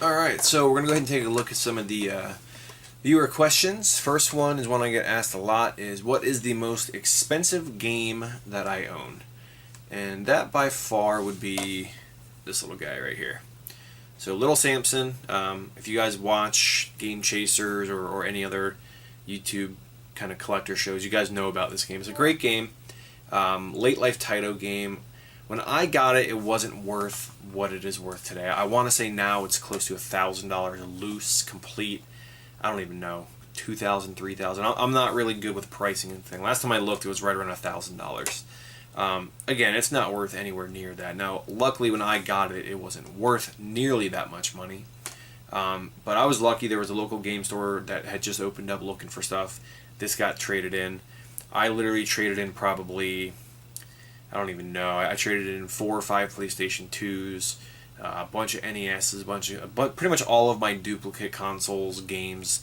Alright, so we're going to go ahead and take a look at some of the viewer questions. First one is one I get asked a lot is, what is the most expensive game that I own? And that by far would be this little guy right here. So Little Samson, if you guys watch Game Chasers or any other YouTube kind of collector shows, you guys know about this game. It's a great game, late life Taito game. When I got it, it wasn't worth what it is worth today. I want to say now it's close to $1,000 loose, complete. I don't even know, $2,000, $3,000. I'm not really good with pricing and thing. Last time I looked, it was right around $1,000. Again, it's not worth anywhere near that. Now, luckily, when I got it, it wasn't worth nearly that much money. But I was lucky. There was a local game store that had just opened up looking for stuff. This got traded in. I literally traded in probably, I don't even know. I traded in 4 or 5 PlayStation 2s, a bunch of NESs, but pretty much all of my duplicate consoles, games.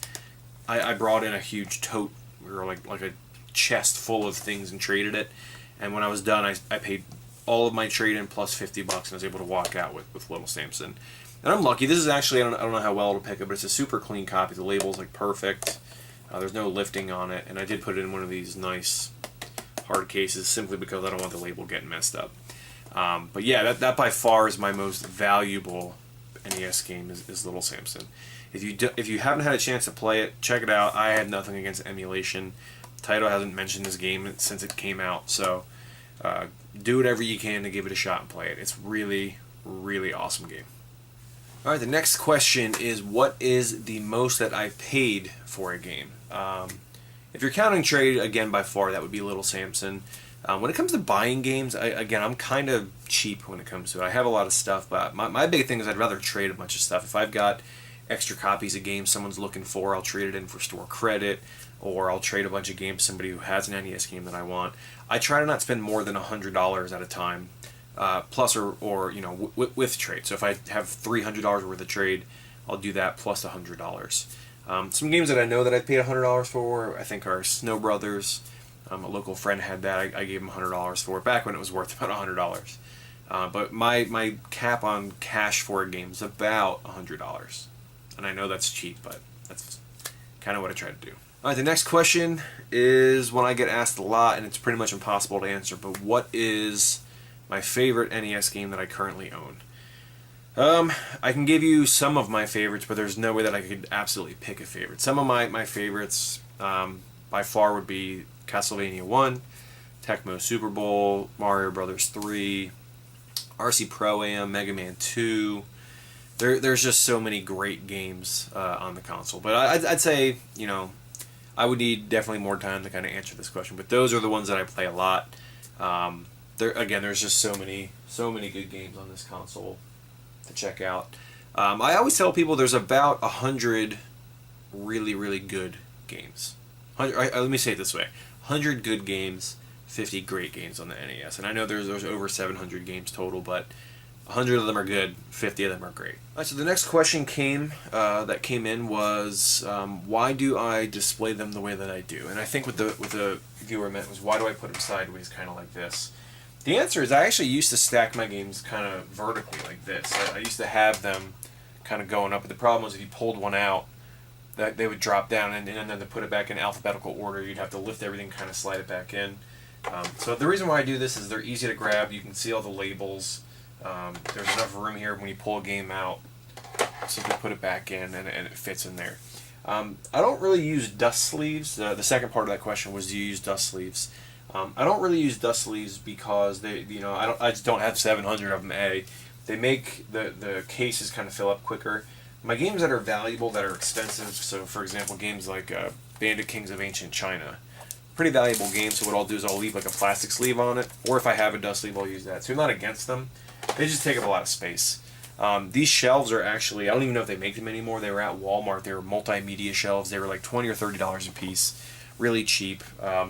I brought in a huge tote, or like a chest full of things, and traded it. And when I was done, I paid all of my trade-in plus $50, and I was able to walk out with Little Samson. And I'm lucky. This is actually, I don't know how well it'll pick up, but it's a super clean copy. The label's like perfect. There's no lifting on it, and I did put it in one of these nice hard cases simply because I don't want the label getting messed up. But yeah, that by far is my most valuable NES game is Little Samson. If you haven't had a chance to play it, check it out. I had nothing against emulation. Taito hasn't mentioned this game since it came out, so do whatever you can to give it a shot and play it. It's really, really awesome game. Alright, the next question is, what is the most that I've paid for a game? If you're counting trade, again, by far, that would be Little Samson. When it comes to buying games, again, I'm kind of cheap when it comes to it. I have a lot of stuff, but my big thing is I'd rather trade a bunch of stuff. If I've got extra copies of games someone's looking for, I'll trade it in for store credit, or I'll trade a bunch of games to somebody who has an NES game that I want. I try to not spend more than $100 at a time, plus or you know, with trade. So if I have $300 worth of trade, I'll do that plus $100. Some games that I know that I paid $100 for, I think, are Snow Brothers. A local friend had that. I gave him $100 for it back when it was worth about $100. But my cap on cash for a game is about $100. And I know that's cheap, but that's kind of what I try to do. Alright, the next question is one I get asked a lot, and it's pretty much impossible to answer, but what is my favorite NES game that I currently own? I can give you some of my favorites, but there's no way that I could absolutely pick a favorite. Some of my favorites by far would be Castlevania 1, Tecmo Super Bowl, Mario Brothers 3, RC Pro-Am, Mega Man 2. There's just so many great games on the console. But I'd say, you know, I would need definitely more time to kind of answer this question. But those are the ones that I play a lot. There's just so many good games on this console to check out. I always tell people there's about 100 really, really good games. Let me say it this way. 100 good games, 50 great games on the NES. And I know there's over 700 games total, but 100 of them are good, 50 of them are great. Alright, so the next question that came in was, why do I display them the way that I do? And I think what the viewer meant was, why do I put them sideways, kind of like this? The answer is, I actually used to stack my games kind of vertically like this. I used to have them kind of going up, but the problem was if you pulled one out, that they would drop down, and then to put it back in alphabetical order, you'd have to lift everything, kind of slide it back in. So the reason why I do this is they're easy to grab. You can see all the labels. There's enough room here when you pull a game out, simply put it back in, and it fits in there. I don't really use dust sleeves. The second part of that question was, do you use dust sleeves? I don't really use dust sleeves because I just don't have 700 of them. They make the cases kind of fill up quicker. My games that are valuable, that are expensive, so for example games like Bandit Kings of Ancient China, pretty valuable games, so what I'll do is I'll leave like a plastic sleeve on it, or if I have a dust sleeve I'll use that. So I'm not against them, they just take up a lot of space. These shelves are actually, I don't even know if they make them anymore. They were at Walmart. They were multimedia shelves. They were like $20 or $30 a piece, really cheap. I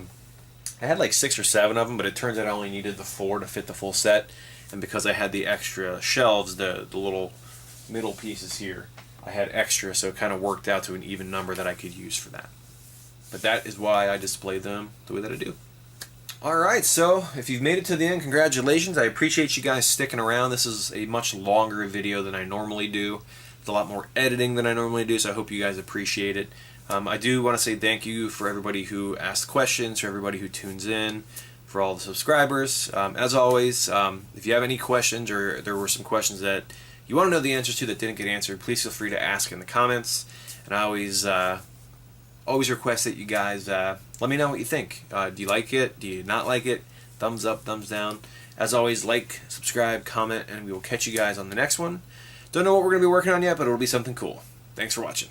had like 6 or 7 of them, but it turns out I only needed the 4 to fit the full set, and because I had the extra shelves, the little middle pieces here, I had extra, so it kind of worked out to an even number that I could use for that. But that is why I display them the way that I do. Alright, so if you've made it to the end, congratulations. I appreciate you guys sticking around. This is a much longer video than I normally do. It's a lot more editing than I normally do, so I hope you guys appreciate it. I do want to say thank you for everybody who asked questions, for everybody who tunes in, for all the subscribers. As always, if you have any questions or there were some questions that you want to know the answers to that didn't get answered, please feel free to ask in the comments. And I always request that you guys let me know what you think. Do you like it? Do you not like it? Thumbs up, thumbs down. As always, like, subscribe, comment, and we will catch you guys on the next one. Don't know what we're going to be working on yet, but it'll be something cool. Thanks for watching.